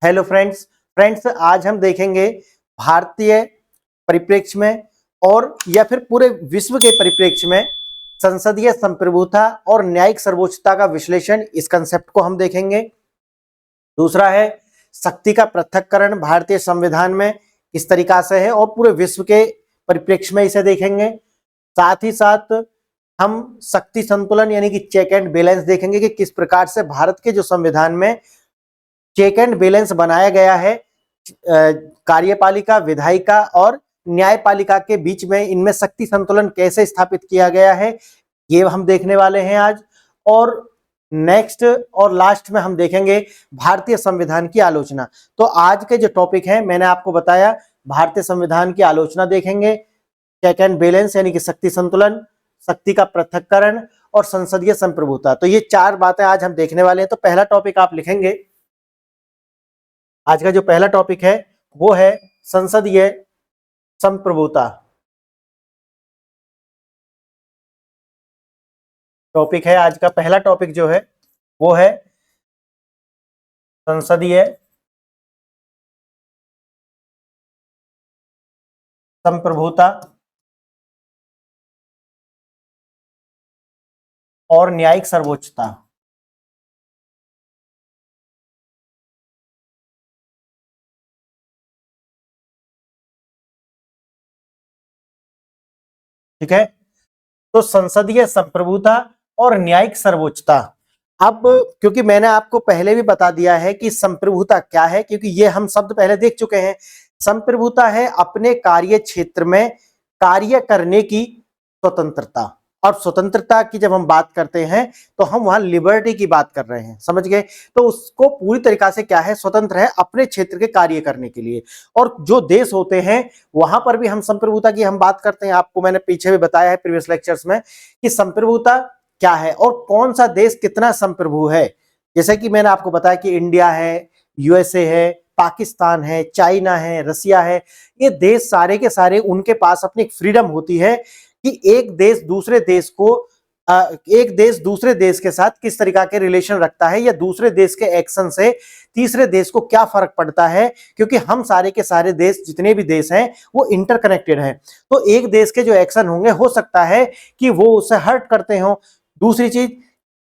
Hello friends आज हम देखेंगे भारतीय परिप्रेक्ष्य में और या फिर पूरे विश्व के परिप्रेक्ष्य में संसदीय संप्रभुता और न्यायिक सर्वोच्चता का विश्लेषण, इस कंसेप्ट को हम देखेंगे। दूसरा है शक्ति का पृथक्करण भारतीय संविधान में किस तरीका से है और पूरे विश्व के परिप्रेक्ष्य में इसे देखेंगे। साथ ही साथ हम शक्ति संतुलन यानी कि चेक एंड बैलेंस देखेंगे कि किस प्रकार से भारत के जो संविधान में चेक एंड बैलेंस बनाया गया है कार्यपालिका, विधायिका और न्यायपालिका के बीच में, इनमें शक्ति संतुलन कैसे स्थापित किया गया है, ये हम देखने वाले हैं आज। और नेक्स्ट और लास्ट में हम देखेंगे भारतीय संविधान की आलोचना। तो आज के जो टॉपिक है मैंने आपको बताया, भारतीय संविधान की आलोचना देखेंगे, चेक एंड बैलेंस यानी कि शक्ति संतुलन, शक्ति का पृथक्करण और संसदीय संप्रभुता। तो ये चार बातें आज हम देखने वाले हैं। तो पहला टॉपिक आप लिखेंगे, आज का जो पहला टॉपिक है वो है संसदीय संप्रभुता। टॉपिक है आज का पहला टॉपिक जो है वो है संसदीय संप्रभुता और न्यायिक सर्वोच्चता। ठीक है, तो संसदीय संप्रभुता और न्यायिक सर्वोच्चता। अब क्योंकि मैंने आपको पहले भी बता दिया है कि संप्रभुता क्या है, क्योंकि ये हम शब्द पहले देख चुके हैं। संप्रभुता है अपने कार्य क्षेत्र में कार्य करने की स्वतंत्रता, और स्वतंत्रता की जब हम बात करते हैं तो हम वहां लिबर्टी की बात कर रहे हैं, समझ गए। तो उसको पूरी तरीका से क्या है, स्वतंत्र है अपने क्षेत्र के कार्य करने के लिए। और जो देश होते हैं वहां पर भी हम संप्रभुता की हम बात करते हैं। आपको मैंने पीछे भी बताया है प्रीवियस लेक्चर्स में कि संप्रभुता क्या है और कौन सा देश कितना संप्रभु है। जैसे कि मैंने आपको बताया कि इंडिया है, यूएसए है, पाकिस्तान है, चाइना है, रसिया है। ये देश सारे के सारे उनके पास अपनी फ्रीडम होती है कि एक देश दूसरे देश के साथ किस तरीका के रिलेशन रखता है, या दूसरे देश के एक्शन से तीसरे देश को क्या फर्क पड़ता है, क्योंकि हम सारे के सारे देश, जितने भी देश हैं वो इंटरकनेक्टेड हैं। तो एक देश के जो एक्शन होंगे हो सकता है कि वो उसे हर्ट करते हो। दूसरी चीज,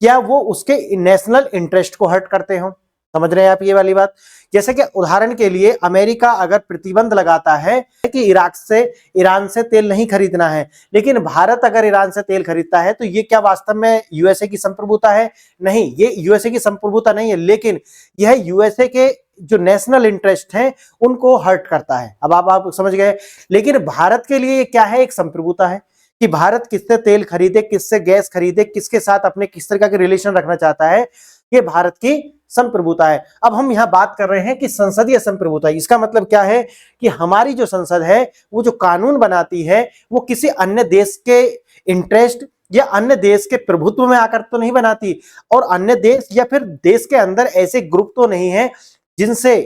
क्या वो उसके नेशनल इंटरेस्ट को हर्ट करते हो। समझ रहे हैं आप ये वाली बात। जैसे कि उदाहरण के लिए अमेरिका अगर प्रतिबंध लगाता है कि ईरान से तेल नहीं खरीदना है, लेकिन भारत अगर ईरान से तेल खरीदता है, तो ये क्या वास्तव में यूएसए की संप्रभुता है? नहीं, ये यूएसए की संप्रभुता नहीं है, लेकिन यह यूएसए के जो नेशनल इंटरेस्ट हैं उनको हर्ट करता है। अब आप समझ गए। लेकिन भारत के लिए क्या है, एक संप्रभुता है कि भारत किससे तेल खरीदे, किससे गैस खरीदे, किसके साथ अपने किस तरह के रिलेशन रखना चाहता है, ये भारत की संप्रभुता है। अब हम यहां बात कर रहे हैं कि संसदीय संप्रभुता, इसका मतलब क्या है कि हमारी जो संसद है वो जो कानून बनाती है वो किसी अन्य देश के इंटरेस्ट या अन्य देश के प्रभुत्व में आकर तो नहीं बनाती, और अन्य देश या फिर देश के अंदर ऐसे ग्रुप तो नहीं है जिनसे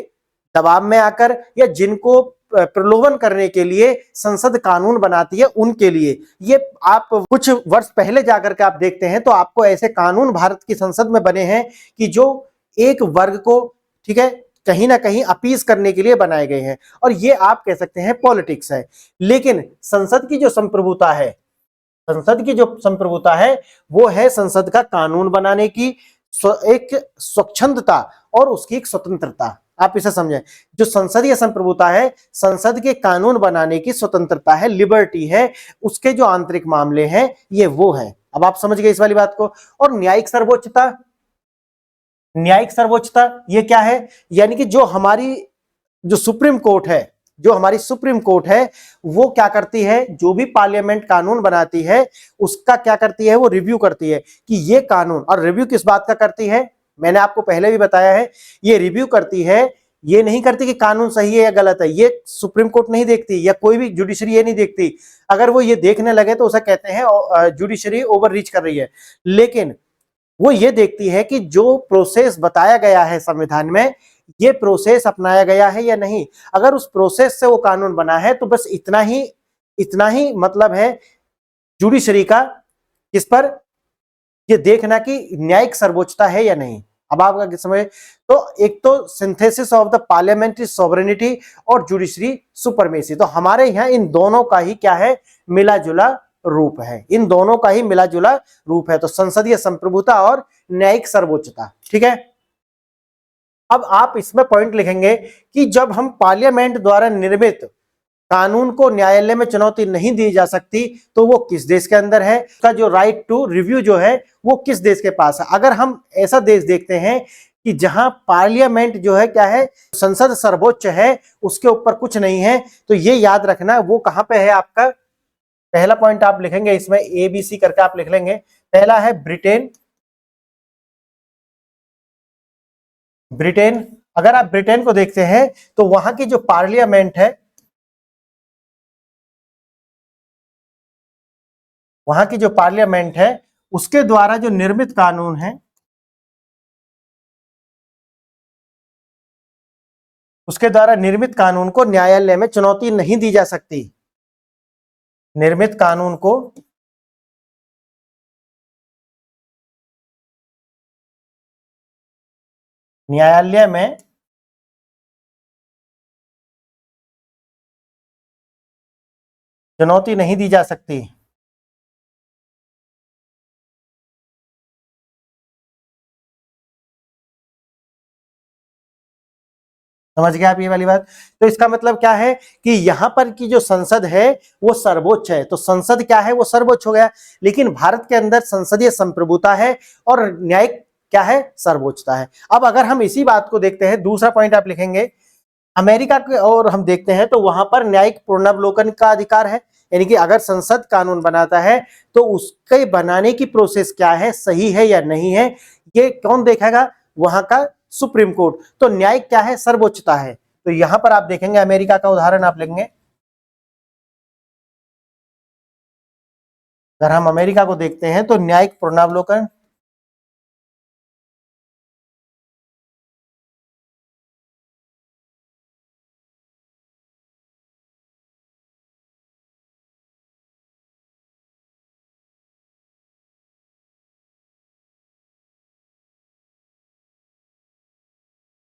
दबाव में आकर या जिनको प्रलोभन करने के लिए संसद कानून बनाती है उनके लिए। ये आप कुछ वर्ष पहले जाकर के आप देखते हैं तो आपको ऐसे कानून भारत की संसद में बने हैं कि जो एक वर्ग को, ठीक है, कहीं ना कहीं अपीज करने के लिए बनाए गए हैं, और ये आप कह सकते हैं पॉलिटिक्स है। लेकिन संसद की जो संप्रभुता है, संसद की जो संप्रभुता है वो है संसद का कानून बनाने की एक स्वच्छंदता और उसकी एक स्वतंत्रता। आप इसे समझें, जो संसदीय संप्रभुता है, संसद के कानून बनाने की स्वतंत्रता है, लिबर्टी है, उसके जो आंतरिक मामले हैं ये वो है। अब आप समझ गए इस वाली बात को। और न्यायिक सर्वोच्चता, न्यायिक सर्वोच्चता ये क्या है, यानी कि जो हमारी जो सुप्रीम कोर्ट है, जो हमारी सुप्रीम कोर्ट है वो क्या करती है, जो भी पार्लियामेंट कानून बनाती है उसका क्या करती है, वो रिव्यू करती है कि ये कानून, और रिव्यू किस बात का करती है, मैंने आपको पहले भी बताया है, ये रिव्यू करती है, ये नहीं करती कि कानून सही है या गलत है। ये सुप्रीम कोर्ट नहीं देखती या कोई भी जुडिशरी ये नहीं देखती। अगर वो ये देखने लगे तो उसे कहते हैं जुडिशरी ओवर रीच कर रही है। लेकिन वो ये देखती है कि जो प्रोसेस बताया गया है संविधान में, ये प्रोसेस अपनाया गया है या नहीं। अगर उस प्रोसेस से वो कानून बना है तो बस इतना ही मतलब है जुडिशरी का, किस पर, ये देखना कि न्यायिक सर्वोच्चता है या नहीं। अब आपका समझ, तो एक तो synthesis of the parliamentary sovereignty और जुडिशरी सुपरमेसी, तो हमारे यहाँ इन दोनों का ही क्या है, मिला जुला रूप है, इन दोनों का ही मिला जुला रूप है, तो संसदीय संप्रभुता और न्यायिक सर्वोच्चता। ठीक है, अब आप इसमें पॉइंट लिखेंगे कि जब हम पार्लियामेंट द्वारा निर्मित कानून को न्यायालय में चुनौती नहीं दी जा सकती तो वो किस देश के अंदर है, उसका जो राइट टू रिव्यू जो है वो किस देश के पास है। अगर हम ऐसा देश देखते हैं कि जहां पार्लियामेंट जो है क्या है, संसद सर्वोच्च है, उसके ऊपर कुछ नहीं है, तो ये याद रखना वो कहां पे है। आपका पहला पॉइंट आप लिखेंगे इसमें ABC करके आप लिख लेंगे। पहला है ब्रिटेन। ब्रिटेन, अगर आप ब्रिटेन को देखते हैं तो वहां की जो पार्लियामेंट है, वहां की जो पार्लियामेंट है उसके द्वारा जो निर्मित कानून है, उसके द्वारा निर्मित कानून को न्यायालय में चुनौती नहीं दी जा सकती। निर्मित कानून को न्यायालय में चुनौती नहीं दी जा सकती। समझ गए आप ये वाली बात। तो इसका मतलब क्या है कि यहां पर की जो संसद है वो सर्वोच्च है, तो संसद क्या है, वो सर्वोच्च हो गया। लेकिन भारत के अंदर संसदीय संप्रभुता है और न्यायिक क्या है, सर्वोच्चता है। अब अगर हम इसी बात को देखते हैं, दूसरा पॉइंट आप लिखेंगे अमेरिका के, और हम देखते हैं तो वहां पर न्यायिक पुनर्वलोकन का अधिकार है, यानी कि अगर संसद कानून बनाता है तो उसके बनाने की प्रोसेस क्या है, सही है या नहीं है, ये कौन देखेगा, वहां का सुप्रीम कोर्ट। तो न्यायिक क्या है, सर्वोच्चता है। तो यहां पर आप देखेंगे अमेरिका का उदाहरण आप लेंगे। अगर हम अमेरिका को देखते हैं तो न्यायिक पुनर्वलोकन,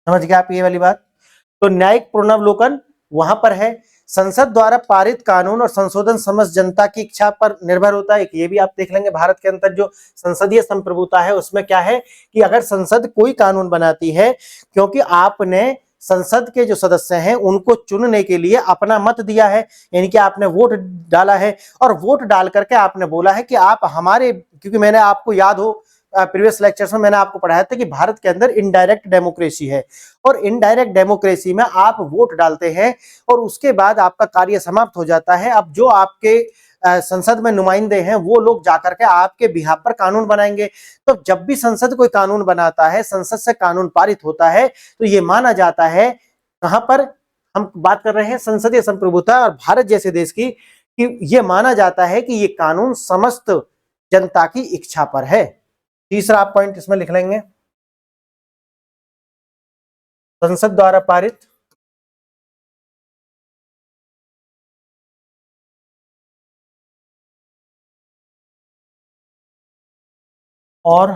समझ गए आप ये वाली बात। तो न्यायिक पुनर्वलोकन वहां पर है, संसद द्वारा पारित कानून और संशोधन समस्त जनता की इच्छा पर निर्भर होता है। ये भी आप देख लेंगे भारत के अंदर जो संसदीय संप्रभुता है उसमें क्या है कि अगर संसद कोई कानून बनाती है, क्योंकि आपने संसद के जो सदस्य हैं उनको चुनने के लिए अपना मत दिया है, यानी कि आपने वोट डाला है, और वोट डाल करके आपने बोला है कि आप हमारे, क्योंकि मैंने आपको याद हो प्रीवियस लेक्चर्स में मैंने आपको पढ़ाया था कि भारत के अंदर इनडायरेक्ट डेमोक्रेसी है, और इनडायरेक्ट डेमोक्रेसी में आप वोट डालते हैं और उसके बाद आपका कार्य समाप्त हो जाता है। अब जो आपके संसद में नुमाइंदे हैं वो लोग जाकर के आपके बिहाफ पर कानून बनाएंगे। तो जब भी संसद कोई कानून बनाता है, संसद से कानून पारित होता है, तो ये माना जाता है, कहां पर हम बात कर रहे हैं, संसदीय संप्रभुता और भारत जैसे देश की, कि ये माना जाता है कि ये कानून समस्त जनता की इच्छा पर है। तीसरा आप पॉइंट इसमें लिख लेंगे, संसद द्वारा पारित और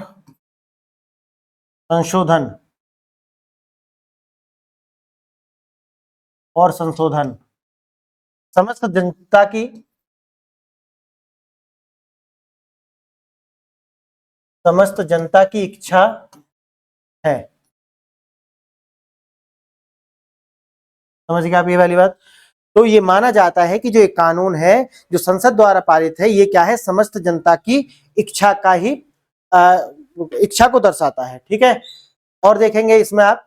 संशोधन, और संशोधन समस्त जनता की, समस्त जनता की इच्छा है। समझ गए आप ये वाली बात। तो ये माना जाता है कि जो एक कानून है जो संसद द्वारा पारित है, ये क्या है, समस्त जनता की इच्छा का ही इच्छा को दर्शाता है। ठीक है, और देखेंगे इसमें आप,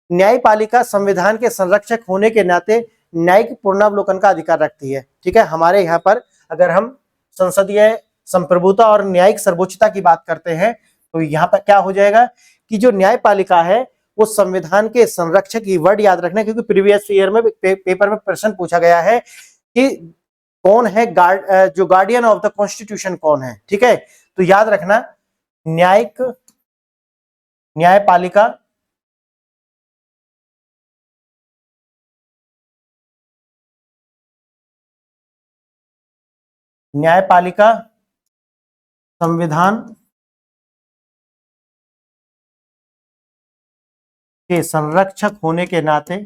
न्यायपालिका संविधान के संरक्षक होने के नाते न्यायिक पुनरावलोकन का अधिकार रखती है। ठीक है, हमारे यहाँ पर अगर हम संसदीय संप्रभुता और न्यायिक सर्वोच्चता की बात करते हैं तो यहाँ पर क्या हो जाएगा कि जो न्यायपालिका है वो संविधान के संरक्षक, की वर्ड याद रखना, क्योंकि प्रीवियस ईयर में पेपर में प्रश्न पूछा गया है कि कौन है जो गार्डियन ऑफ द कॉन्स्टिट्यूशन कौन है। ठीक है, तो याद रखना न्यायिक, न्यायपालिका न्यायपालिका संविधान के संरक्षक होने के नाते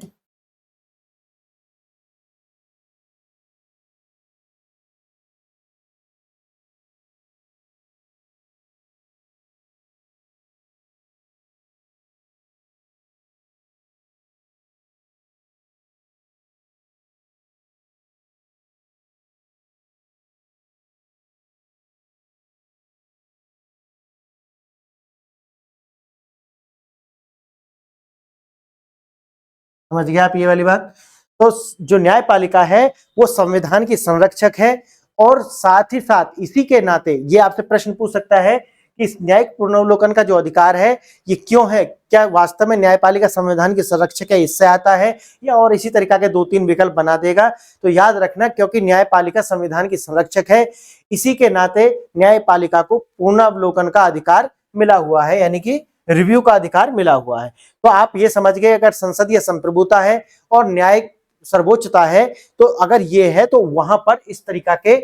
समझ गया आप ये वाली बात। तो जो न्यायपालिका है वो संविधान की संरक्षक है और साथ ही साथ इसी के नाते ये आपसे प्रश्न पूछ सकता है कि इस न्यायिक पुनर्वलोकन का जो अधिकार है ये क्यों है, क्या वास्तव में न्यायपालिका संविधान की संरक्षक है इससे आता है, या और इसी तरीका के 2-3 विकल्प बना देगा। तो याद रखना, क्योंकि न्यायपालिका संविधान की संरक्षक है इसी के नाते न्यायपालिका को पुनर्वलोकन का अधिकार मिला हुआ है, यानी कि रिव्यू का अधिकार मिला हुआ है। तो आप ये समझ गए, अगर संसदीय संप्रभुता है और न्यायिक सर्वोच्चता है, तो अगर ये है तो वहां पर इस तरीका के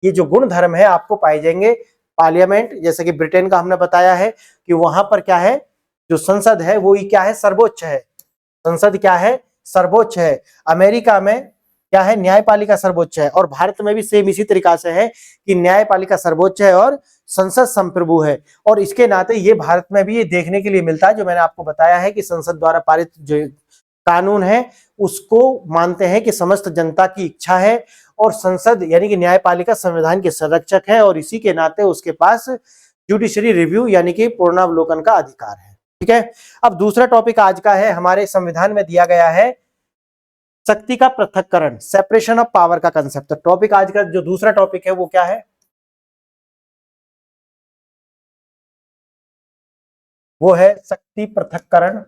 ये जो गुण धर्म है आपको पाए जाएंगे। पार्लियामेंट, जैसे कि ब्रिटेन का हमने बताया है कि वहां पर क्या है, जो संसद है वो ही क्या है, सर्वोच्च है। संसद क्या है, सर्वोच्च है। अमेरिका में क्या है, न्यायपालिका सर्वोच्च है। और भारत में भी सेम इसी तरीका से है कि न्यायपालिका सर्वोच्च है और संसद संप्रभु है। और इसके नाते ये भारत में भी ये देखने के लिए मिलता है, जो मैंने आपको बताया है कि संसद द्वारा पारित जो कानून है उसको मानते हैं कि समस्त जनता की इच्छा है, और संसद यानी कि न्यायपालिका संविधान के संरक्षक है और इसी के नाते उसके पास जुडिशरी रिव्यू यानी कि पूर्णावलोकन का अधिकार है। ठीक है, अब दूसरा टॉपिक आज का है, हमारे संविधान में दिया गया है शक्ति का पृथक्करण, सेपरेशन ऑफ पावर का कंसेप्ट। तो टॉपिक आज का जो दूसरा टॉपिक है वो क्या है, वो है शक्ति पृथक्करण।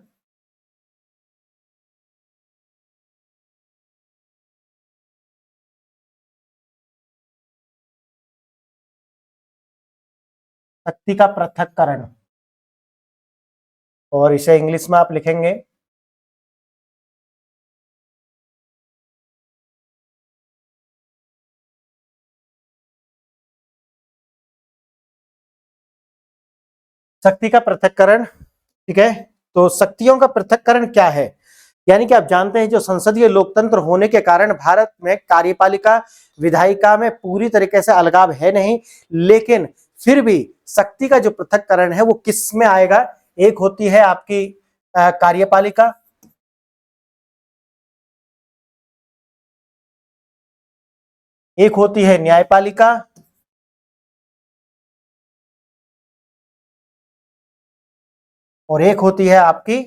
शक्ति का पृथक्करण, और इसे इंग्लिश में आप लिखेंगे शक्ति का पृथक्करण। ठीक है, तो शक्तियों का पृथक्करण क्या है, यानी कि आप जानते हैं जो संसदीय लोकतंत्र होने के कारण भारत में कार्यपालिका विधायिका में पूरी तरीके से अलगाव है नहीं, लेकिन फिर भी शक्ति का जो पृथक्करण है वो किस में आएगा, एक होती है आपकी कार्यपालिका, एक होती है न्यायपालिका, और एक होती है आपकी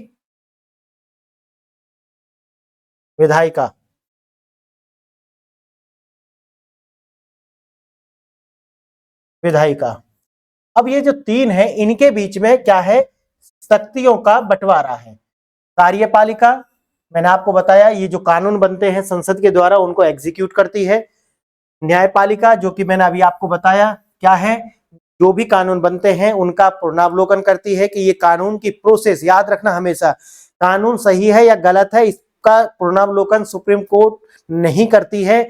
विधायिका। विधायिका, अब ये जो तीन है इनके बीच में क्या है, शक्तियों का बंटवारा है। कार्यपालिका, मैंने आपको बताया ये जो कानून बनते हैं संसद के द्वारा उनको एग्जीक्यूट करती है। न्यायपालिका, जो कि मैंने अभी आपको बताया क्या है, जो भी कानून बनते हैं उनका पुनरावलोकन करती है कि ये कानून की प्रोसेस, याद रखना हमेशा, कानून सही है या गलत है इसका पुनरावलोकन सुप्रीम कोर्ट नहीं करती है,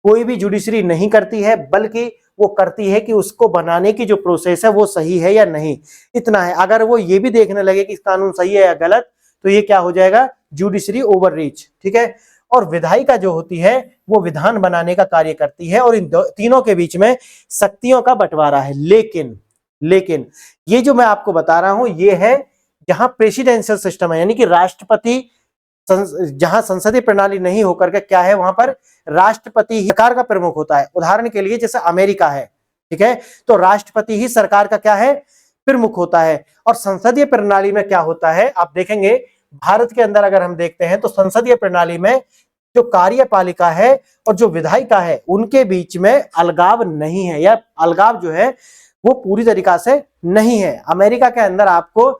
कोई भी जुडिशरी नहीं करती है, बल्कि वो करती है कि उसको बनाने की जो प्रोसेस है वो सही है या नहीं, इतना है। अगर वो ये भी देखने लगे कि कानून सही है या गलत, तो ये क्या हो जाएगा, जुडिशरी ओवररीच। ठीक है, और विधायिका जो होती है वो विधान बनाने का कार्य करती है, और इन तीनों के बीच में शक्तियों का बंटवारा है। लेकिन ये जो मैं आपको बता रहा हूं ये है जहां प्रेसिडेंशियल सिस्टम है, यानी कि राष्ट्रपति, जहां संसदीय प्रणाली नहीं होकर के क्या है, वहां पर राष्ट्रपति ही सरकार का प्रमुख होता है। उदाहरण के लिए जैसे अमेरिका है, ठीक है, तो राष्ट्रपति ही सरकार का क्या है, प्रमुख होता है। और संसदीय प्रणाली में क्या होता है, आप देखेंगे भारत के अंदर अगर हम देखते हैं तो संसदीय प्रणाली में जो कार्यपालिका है और जो विधायिका है उनके बीच में अलगाव नहीं है, या अलगाव जो है वो पूरी तरीका से नहीं है। अमेरिका के अंदर आपको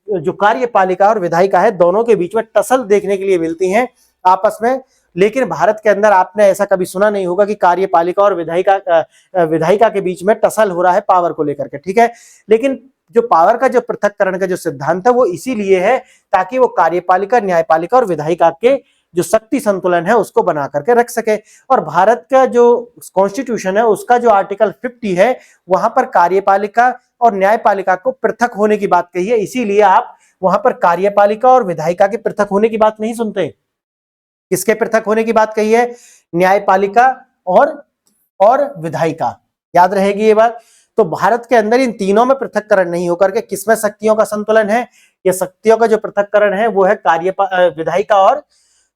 जो कार्यपालिका और विधायिका है दोनों के बीच में टसल देखने के लिए मिलती हैं आपस में, लेकिन भारत के अंदर आपने ऐसा कभी सुना नहीं होगा कि कार्यपालिका और विधायिका के बीच में टसल हो रहा है पावर को लेकर के। ठीक है, लेकिन जो पावर का जो पृथक्करण का जो सिद्धांत है वो इसीलिए है ताकि वो कार्यपालिका, न्यायपालिका और विधायिका के जो शक्ति संतुलन है उसको बना करके रख सके। और भारत का जो कॉन्स्टिट्यूशन है उसका जो आर्टिकल 50 है वहां पर कार्यपालिका और न्यायपालिका को पृथक होने की बात कही है, इसीलिए आप वहां पर कार्यपालिका और विधायिका के पृथक होने की बात नहीं सुनते। किसके पृथक होने की बात कही है? न्यायपालिका और विधायिका। याद रहेगी ये बात। तो भारत के अंदर इन तीनों में पृथककरण नहीं होकर के किसमें शक्तियों का संतुलन है? ये शक्तियों का जो पृथककरण है वो है विधायिका और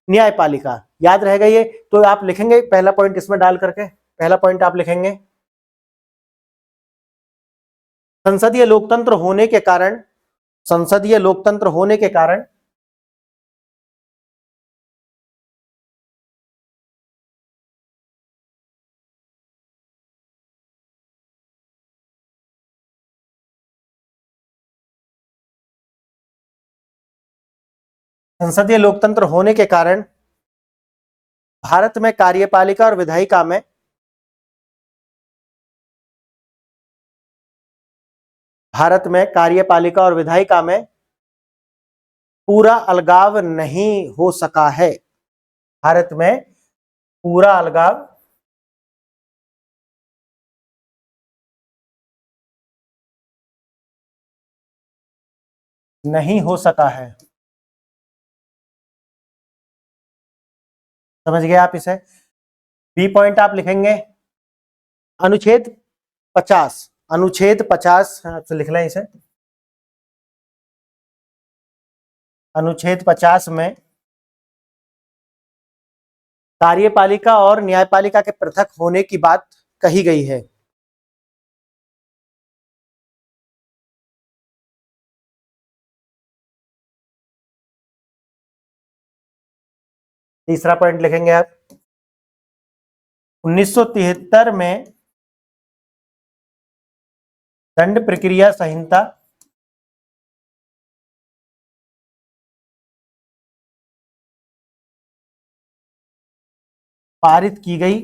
न्यायपालिका। याद रहेगा ये। तो आप लिखेंगे पहला पॉइंट इसमें डाल करके, पहला पॉइंट आप लिखेंगे संसदीय लोकतंत्र होने के कारण, संसदीय लोकतंत्र होने के कारण संसदीय लोकतंत्र होने के कारण भारत में कार्यपालिका और विधायिका में पूरा अलगाव नहीं हो सका है। भारत में पूरा अलगाव नहीं हो सका है। समझ गए आप इसे? बी पॉइंट आप लिखेंगे अनुच्छेद 50, अनुच्छेद 50 आपसे लिख लें इसे। अनुच्छेद 50 में कार्यपालिका और न्यायपालिका के पृथक होने की बात कही गई है। तीसरा पॉइंट लिखेंगे आप 1973 में दंड प्रक्रिया संहिता पारित की गई।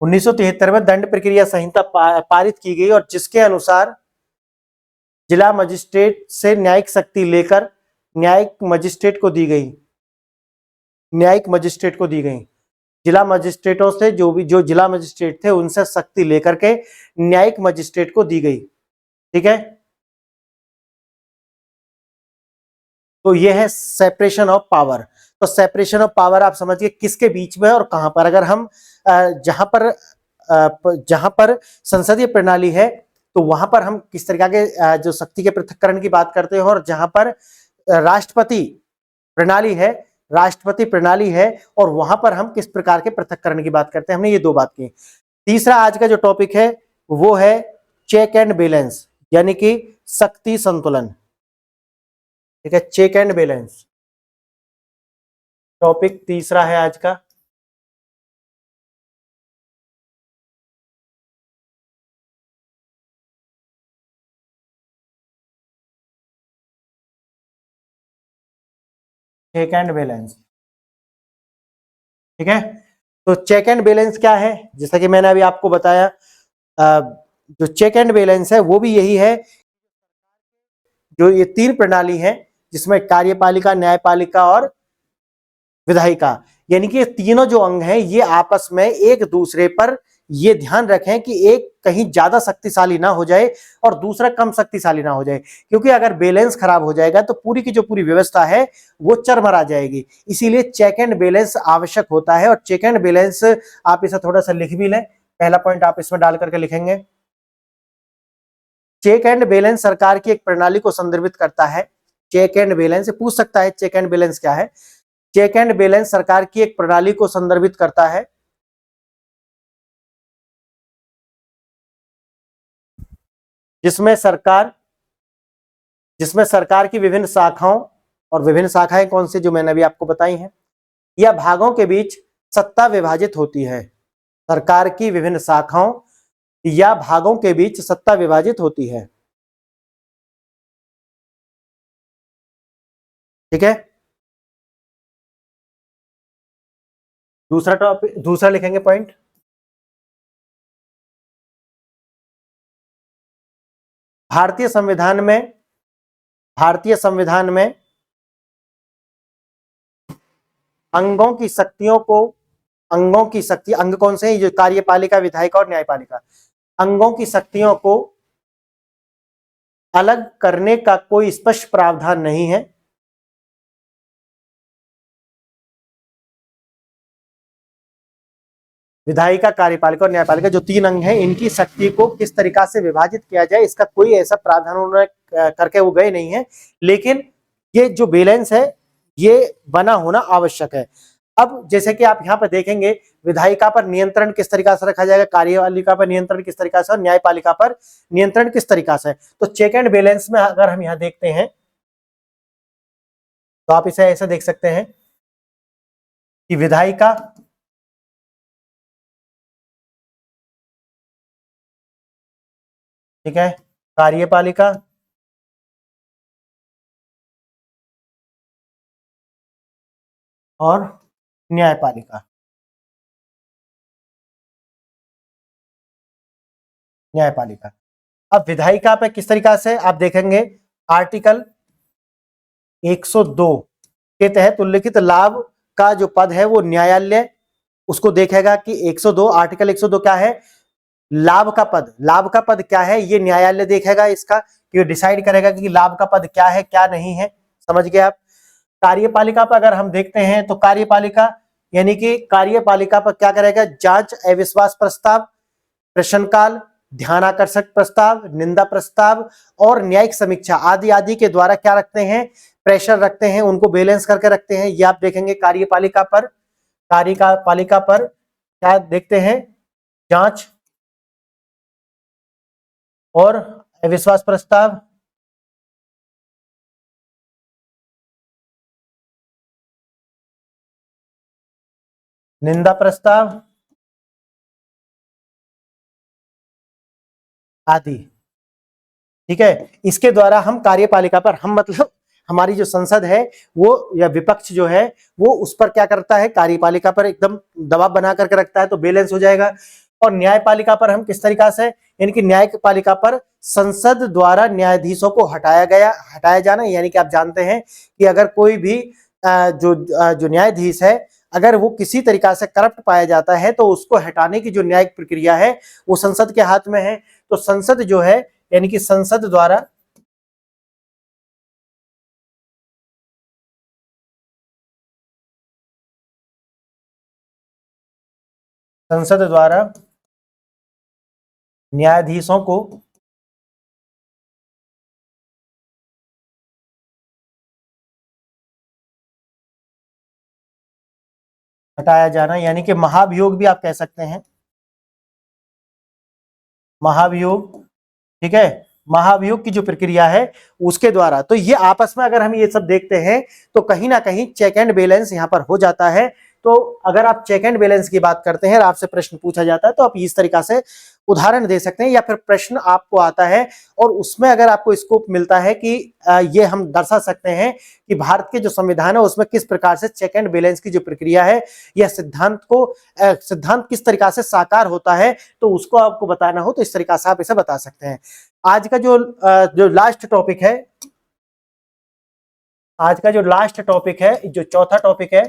1973 में दंड प्रक्रिया संहिता पारित की गई और जिसके अनुसार जिला मजिस्ट्रेट से न्यायिक शक्ति लेकर न्यायिक मजिस्ट्रेट को दी गई, न्यायिक मजिस्ट्रेट को दी गई। जिला मजिस्ट्रेटों से जो जिला मजिस्ट्रेट थे उनसे शक्ति लेकर के न्यायिक मजिस्ट्रेट को दी गई। ठीक है, तो यह है सेपरेशन ऑफ पावर। तो सेपरेशन ऑफ पावर आप समझिए किसके बीच में और कहां पर। अगर हम जहां पर संसदीय प्रणाली है तो वहां पर हम किस तरीके के जो शक्ति के पृथक्करण की बात करते हैं, और जहां पर राष्ट्रपति प्रणाली है, राष्ट्रपति प्रणाली है, और वहां पर हम किस प्रकार के पृथक्करण की बात करते हैं। हमने ये दो बात की। तीसरा आज का जो टॉपिक है वो है चेक एंड बैलेंस, यानी कि शक्ति संतुलन। ठीक है, चेक एंड बैलेंस टॉपिक तीसरा है आज का। Check and balance. ठीक है, तो चेक एंड बैलेंस क्या है? जैसा कि मैंने अभी आपको बताया, जो चेक एंड बैलेंस है वो भी यही है। जो ये तीन प्रणाली है जिसमें कार्यपालिका, न्यायपालिका और विधायिका, यानी कि ये तीनों जो अंग हैं ये आपस में एक दूसरे पर ये ध्यान रखें कि एक कहीं ज्यादा शक्तिशाली ना हो जाए और दूसरा कम शक्तिशाली ना हो जाए, क्योंकि अगर बैलेंस खराब हो जाएगा तो पूरी की जो पूरी व्यवस्था है वो चरमरा जाएगी। इसीलिए चेक एंड बैलेंस आवश्यक होता है। और चेक एंड बैलेंस आप इसे थोड़ा सा लिख भी लें, पहला पॉइंट आप इसमें डाल करके लिखेंगे चेक एंड बैलेंस सरकार की एक प्रणाली को संदर्भित करता है। चेक एंड बैलेंस पूछ सकता है चेक एंड बैलेंस क्या है। चेक एंड बैलेंस सरकार की एक प्रणाली को संदर्भित करता है जिसमें सरकार की विभिन्न शाखाओं, और विभिन्न शाखाएं कौन सी जो मैंने अभी आपको बताई हैं, या भागों के बीच सत्ता विभाजित होती है। सरकार की विभिन्न शाखाओं या भागों के बीच सत्ता विभाजित होती है। ठीक है, दूसरा टॉपिक, दूसरा लिखेंगे पॉइंट भारतीय संविधान में अंगों की शक्तियों को, अंगों की शक्ति, अंग कौन से हैं? जो कार्यपालिका, विधायिका और न्यायपालिका, अंगों की शक्तियों को अलग करने का कोई स्पष्ट प्रावधान नहीं है। विधायिका, कार्यपालिका और न्यायपालिका जो 3 अंग हैं, इनकी शक्ति को किस तरीका से विभाजित किया जाए, इसका कोई ऐसा प्रावधान उन्होंने करके वो गए नहीं है, लेकिन ये जो बैलेंस है ये बना होना आवश्यक है। अब जैसे कि आप यहाँ पर देखेंगे, विधायिका पर नियंत्रण किस तरीका से रखा जाएगा, कार्यपालिका पर नियंत्रण किस तरीका से और न्यायपालिका पर नियंत्रण किस तरीका से। तो चेक एंड बैलेंस में अगर हम यहाँ देखते हैं तो आप इसे ऐसे देख सकते हैं कि विधायिका, ठीक है, कार्यपालिका और न्यायपालिका। न्यायपालिका, अब विधायिका पे किस तरीका से आप देखेंगे, आर्टिकल 102 के तहत उल्लिखित लाभ का जो पद है वो न्यायालय उसको देखेगा कि 102 आर्टिकल 102 क्या है, लाभ का पद। लाभ का पद क्या है ये न्यायालय देखेगा, इसका कि डिसाइड करेगा कि लाभ का पद क्या है क्या नहीं है। समझ गए आप। कार्यपालिका पर अगर हम देखते हैं तो कार्यपालिका यानी कि कार्यपालिका पर क्या करेगा, जांच, अविश्वास प्रस्ताव, प्रश्नकाल, ध्यानाकर्षक प्रस्ताव, निंदा प्रस्ताव और न्यायिक समीक्षा आदि आदि के द्वारा क्या रखते हैं, प्रेशर रखते हैं, उनको बैलेंस करके रखते हैं। ये आप देखेंगे कार्यपालिका पर। कार्यपालिका पर क्या देखते हैं, जांच और अविश्वास प्रस्ताव, निंदा प्रस्ताव आदि। ठीक है, इसके द्वारा हम कार्यपालिका पर, हम मतलब हमारी जो संसद है वो या विपक्ष जो है वो उस पर क्या करता है, कार्यपालिका पर एकदम दबाव बना करके रखता है, तो बैलेंस हो जाएगा। और न्यायपालिका पर हम किस तरीका से, यानी कि न्यायपालिका पर संसद द्वारा न्यायाधीशों को हटाया जाना, यानी कि आप जानते हैं कि अगर कोई भी जो न्यायाधीश है अगर वो किसी तरीका से करप्ट पाया जाता है तो उसको हटाने की जो न्यायिक प्रक्रिया है वो संसद के हाथ में है। तो संसद जो है यानी कि संसद द्वारा न्यायाधीशों को हटाया जाना, यानी कि महाभियोग भी आप कह सकते हैं, महाभियोग। ठीक है, महाभियोग की जो प्रक्रिया है उसके द्वारा। तो ये आपस में अगर हम ये सब देखते हैं तो कहीं ना कहीं चेक एंड बैलेंस यहां पर हो जाता है। तो अगर आप चेक एंड बैलेंस की बात करते हैं और आपसे प्रश्न पूछा जाता है तो आप इस तरीका से उदाहरण दे सकते हैं, या फिर प्रश्न आपको आता है और उसमें अगर आपको स्कोप मिलता है कि ये हम दर्शा सकते हैं कि भारत के जो संविधान है उसमें किस प्रकार से चेक एंड बैलेंस की जो प्रक्रिया है या सिद्धांत किस तरीका से साकार होता है, तो उसको आपको बताना हो तो इस तरीका से आप इसे बता सकते हैं। आज का जो लास्ट टॉपिक है, आज का जो लास्ट टॉपिक है, जो चौथा टॉपिक है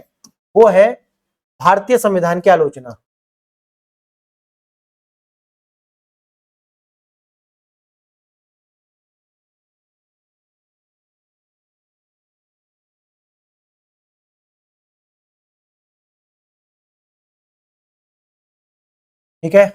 वो है भारतीय संविधान की आलोचना। ठीक है,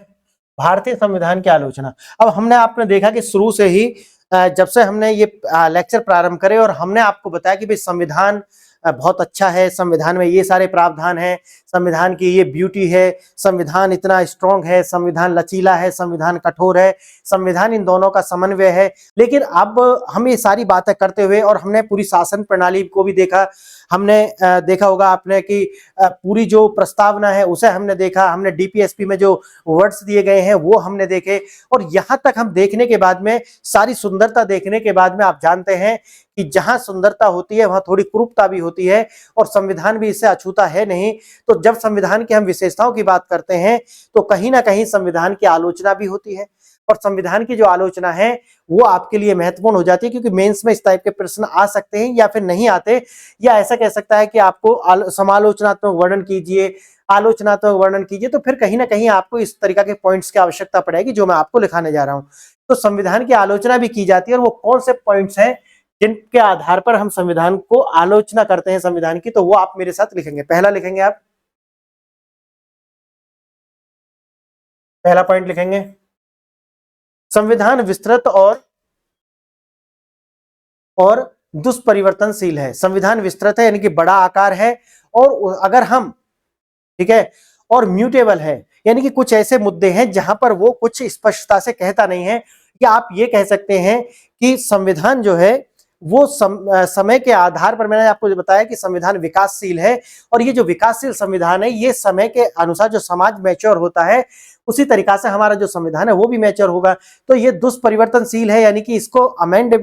भारतीय संविधान की आलोचना। अब हमने आपने देखा कि शुरू से ही जब से हमने ये लेक्चर प्रारंभ करे और हमने आपको बताया कि भाई संविधान बहुत अच्छा है, संविधान में ये सारे प्रावधान हैं, संविधान की ये ब्यूटी है, संविधान इतना स्ट्रांग है, संविधान लचीला है, संविधान कठोर है, संविधान इन दोनों का समन्वय है। लेकिन अब हम ये सारी बातें करते हुए और हमने पूरी शासन प्रणाली को भी देखा, हमने देखा होगा आपने कि पूरी जो प्रस्तावना है उसे हमने देखा, हमने डीपीएसपी में जो वर्ड्स दिए गए हैं वो हमने देखे, और यहां तक हम देखने के बाद में, सारी सुंदरता देखने के बाद में आप जानते हैं कि जहां सुंदरता होती है वहां थोड़ी कुरूपता भी होती है, और संविधान भी इससे अछूता है नहीं। तो जब संविधान की हम विशेषताओं की बात करते हैं तो कहीं ना कहीं संविधान की आलोचना भी होती है, और संविधान की जो आलोचना है वो आपके लिए महत्वपूर्ण हो जाती है, क्योंकि मेंस में इस टाइप के प्रश्न आ सकते हैं या फिर नहीं आते, या ऐसा कह सकता है कि आपको समालोचनात्मक वर्णन कीजिए, आलोचनात्मक वर्णन कीजिए, तो फिर कहीं ना कहीं आपको इस तरीका के पॉइंट्स की आवश्यकता पड़ेगी जो मैं आपको लिखाने जा रहा हूं। तो संविधान की आलोचना भी की जाती है, और वो कौन से पॉइंट्स हैं जिनके आधार पर हम संविधान को आलोचना करते हैं संविधान की, तो वो आप मेरे साथ लिखेंगे। पहला लिखेंगे आप, पहला पॉइंट लिखेंगे, संविधान विस्तृत और दुष्परिवर्तनशील है। संविधान विस्तृत है यानी कि बड़ा आकार है, और अगर हम, ठीक है, और म्यूटेबल है यानी कि कुछ ऐसे मुद्दे हैं जहां पर वो कुछ स्पष्टता से कहता नहीं है, या आप ये कह सकते हैं कि संविधान जो है वो समय के आधार पर, मैंने आपको बताया कि संविधान विकासशील है, और ये जो विकासशील संविधान है ये समय के अनुसार जो समाज मैच्योर होता है उसी तरीका से हमारा जो संविधान है वो भी मैच्योर होगा। तो ये दुष्परिवर्तनशील है यानी कि इसको अमेंड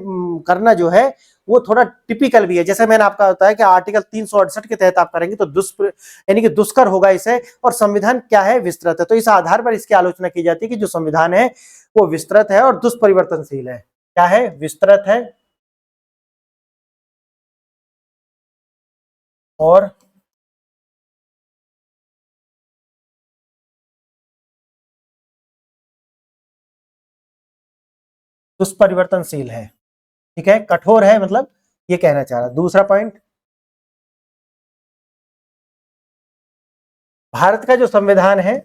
करना जो है वो थोड़ा टिपिकल भी है। जैसे मैंने आपका बताया कि आर्टिकल 368 के तहत आप करेंगे तो यानी कि दुष्कर होगा इसे, और संविधान क्या है, विस्तृत है। तो इस आधार पर इसकी आलोचना की जाती है कि जो संविधान है वो विस्तृत है और दुष्परिवर्तनशील है। क्या है, विस्तृत है और दुष्परिवर्तनशील है। ठीक है, कठोर है मतलब ये कहना चाह रहा। दूसरा पॉइंट, भारत का जो संविधान है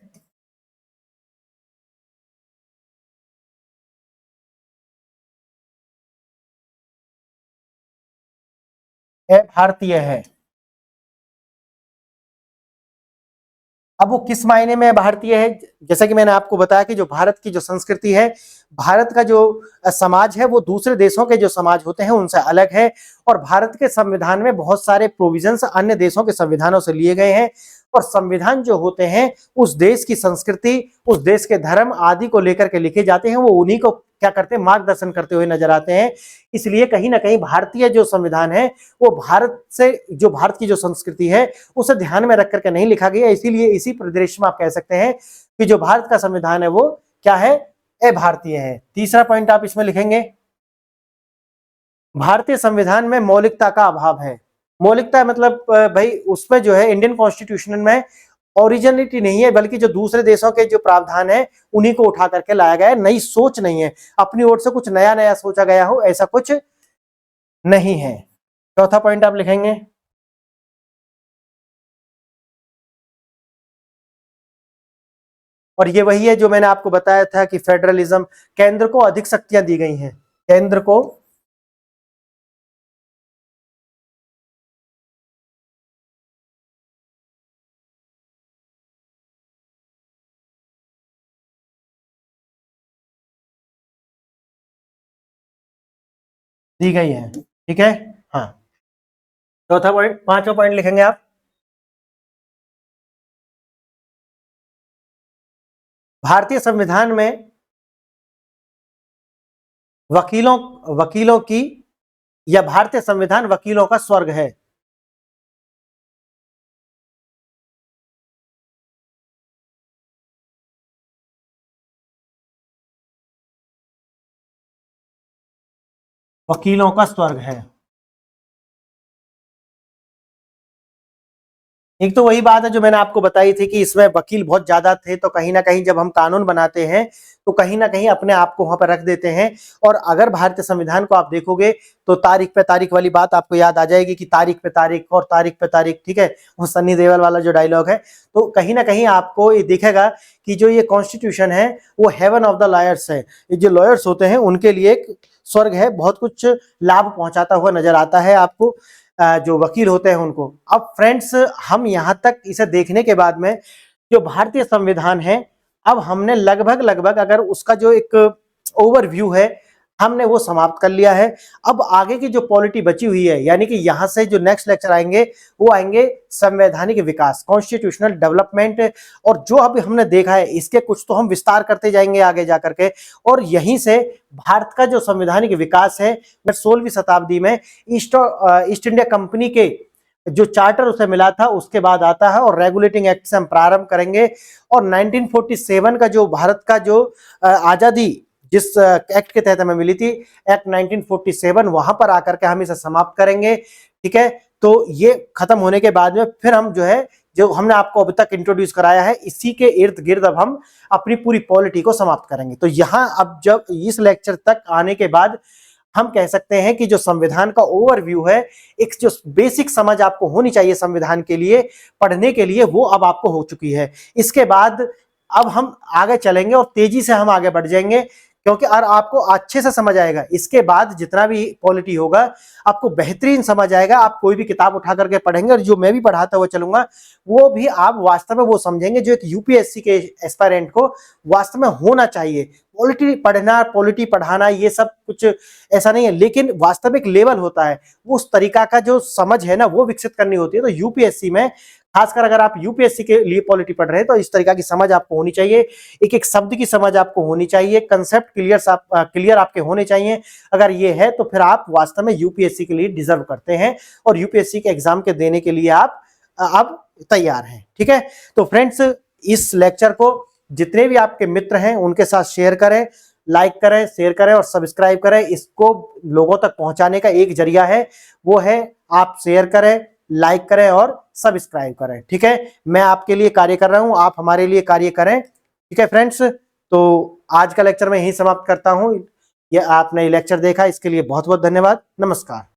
भारतीय है। अब वो किस मायने में भारतीय है, जैसा कि मैंने आपको बताया कि जो भारत की जो संस्कृति है, भारत का जो समाज है वो दूसरे देशों के जो समाज होते हैं उनसे अलग है, और भारत के संविधान में बहुत सारे प्रोविजंस अन्य देशों के संविधानों से लिए गए हैं, और संविधान जो होते हैं उस देश की संस्कृति, उस देश के धर्म आदि को लेकर के लिखे जाते हैं, वो उन्हीं को क्या करते हैं, मार्गदर्शन करते हुए नजर आते हैं। इसलिए कहीं ना कहीं भारतीय जो संविधान है वो भारत से, जो भारत की जो संस्कृति है उसे ध्यान में रख करके नहीं लिखा गया। इसीलिए इसी परिदृश्य में आप कह सकते हैं कि जो भारत का संविधान है वो क्या है, भारतीय है। तीसरा पॉइंट आप इसमें लिखेंगे, भारतीय संविधान में मौलिकता का अभाव है। मौलिकता मतलब भाई उसमें जो है इंडियन कॉन्स्टिट्यूशन में ओरिजिनलिटी नहीं है, बल्कि जो दूसरे देशों के जो प्रावधान है उन्हीं को उठा करके लाया गया है, नई सोच नहीं है, अपनी ओर से कुछ नया नया सोचा गया हो ऐसा कुछ नहीं है। चौथा पॉइंट आप लिखेंगे, और ये वही है जो मैंने आपको बताया था कि फेडरलिज्म, केंद्र को अधिक शक्तियां दी गई हैं, केंद्र को दी गई है। ठीक है, हाँ। चौथा पॉइंट, पांचवा पॉइंट लिखेंगे आप, भारतीय संविधान में वकीलों वकीलों की, या भारतीय संविधान वकीलों का स्वर्ग है। वकीलों का स्वर्ग है। एक तो वही बात है जो मैंने आपको बताई थी कि इसमें वकील बहुत ज्यादा थे, तो कहीं ना कहीं जब हम कानून बनाते हैं तो कहीं ना कहीं अपने आप को वहां पर रख देते हैं। और अगर भारतीय संविधान को आप देखोगे तो तारीख पे तारीख वाली बात आपको याद आ जाएगी कि तारीख पे तारीख और तारीख पे तारीख, ठीक है, वो सन्नी देओल वाला जो डायलॉग है। तो कहीं ना कहीं आपको ये दिखेगा कि जो ये कॉन्स्टिट्यूशन है वो हेवन ऑफ द लॉयर्स है, ये जो लॉयर्स होते हैं उनके लिए एक स्वर्ग है, बहुत कुछ लाभ पहुंचाता हुआ नजर आता है आपको जो वकील होते हैं उनको। अब फ्रेंड्स, हम यहाँ तक इसे देखने के बाद में जो भारतीय संविधान है, अब हमने लगभग लगभग अगर उसका जो एक ओवरव्यू है हमने वो समाप्त कर लिया है। अब आगे की जो पॉलिटी बची हुई है, यानी कि यहाँ से जो नेक्स्ट लेक्चर आएंगे वो आएंगे संवैधानिक विकास, कॉन्स्टिट्यूशनल डेवलपमेंट, और जो अभी हमने देखा है इसके कुछ तो हम विस्तार करते जाएंगे आगे जाकर के। और यहीं से भारत का जो संवैधानिक विकास है 16वीं शताब्दी में ईस्ट इंडिया कंपनी के जो चार्टर उसे मिला था उसके बाद आता है, और रेगुलेटिंग एक्ट से हम प्रारंभ करेंगे। और 1947 का जो भारत का जो आजादी जिस एक्ट के तहत हमें मिली थी, एक्ट 1947, वहां पर आकर के हम इसे समाप्त करेंगे। ठीक है, तो ये खत्म होने के बाद में फिर हम जो है जो हमने आपको अभी तक इंट्रोड्यूस कराया है, इसी के इर्द गिर्द अब हम अपनी पूरी पॉलिटी को समाप्त करेंगे। तो यहाँ अब जब इस लेक्चर तक आने के बाद हम कह सकते हैं कि जो संविधान का ओवरव्यू है, एक जो बेसिक समझ आपको होनी चाहिए संविधान के लिए पढ़ने के लिए, वो अब आपको हो चुकी है। इसके बाद अब हम आगे चलेंगे और तेजी से हम आगे बढ़ जाएंगे, क्योंकि और आपको अच्छे से समझ आएगा। इसके बाद जितना भी पॉलिटी होगा आपको बेहतरीन समझ आएगा। आप कोई भी किताब उठा करके पढ़ेंगे और जो मैं भी पढ़ाता हुआ चलूंगा वो भी आप वास्तव में वो समझेंगे जो एक यूपीएससी के एस्पायरेंट को वास्तव में होना चाहिए। पॉलिटी पढ़ना, पॉलिटी पढ़ाना, ये सब कुछ ऐसा नहीं है, लेकिन वास्तविक लेवल होता है, वो उस तरीका का जो समझ है ना वो विकसित करनी होती है। तो यूपीएससी में खासकर अगर आप यूपीएससी के लिए पॉलिटी पढ़ रहे हैं तो इस तरीका की समझ आपको होनी चाहिए, एक एक शब्द की समझ आपको होनी चाहिए, कंसेप्ट क्लियर आपके होने चाहिए। अगर ये है तो फिर आप वास्तव में यूपीएससी के लिए डिजर्व करते हैं और यूपीएससी के एग्जाम के देने के लिए आप अब तैयार हैं। ठीक है, तो फ्रेंड्स इस लेक्चर को जितने भी आपके मित्र हैं उनके साथ शेयर करें, लाइक करें, शेयर करें और सब्सक्राइब करें। इसको लोगों तक पहुंचाने का एक जरिया है, वो है आप शेयर करें, लाइक करें और सब्सक्राइब करें। ठीक है, मैं आपके लिए कार्य कर रहा हूं, आप हमारे लिए कार्य करें। ठीक है फ्रेंड्स, तो आज का लेक्चर मैं यहीं समाप्त करता हूं। ये आपने लेक्चर देखा, इसके लिए बहुत बहुत धन्यवाद। नमस्कार।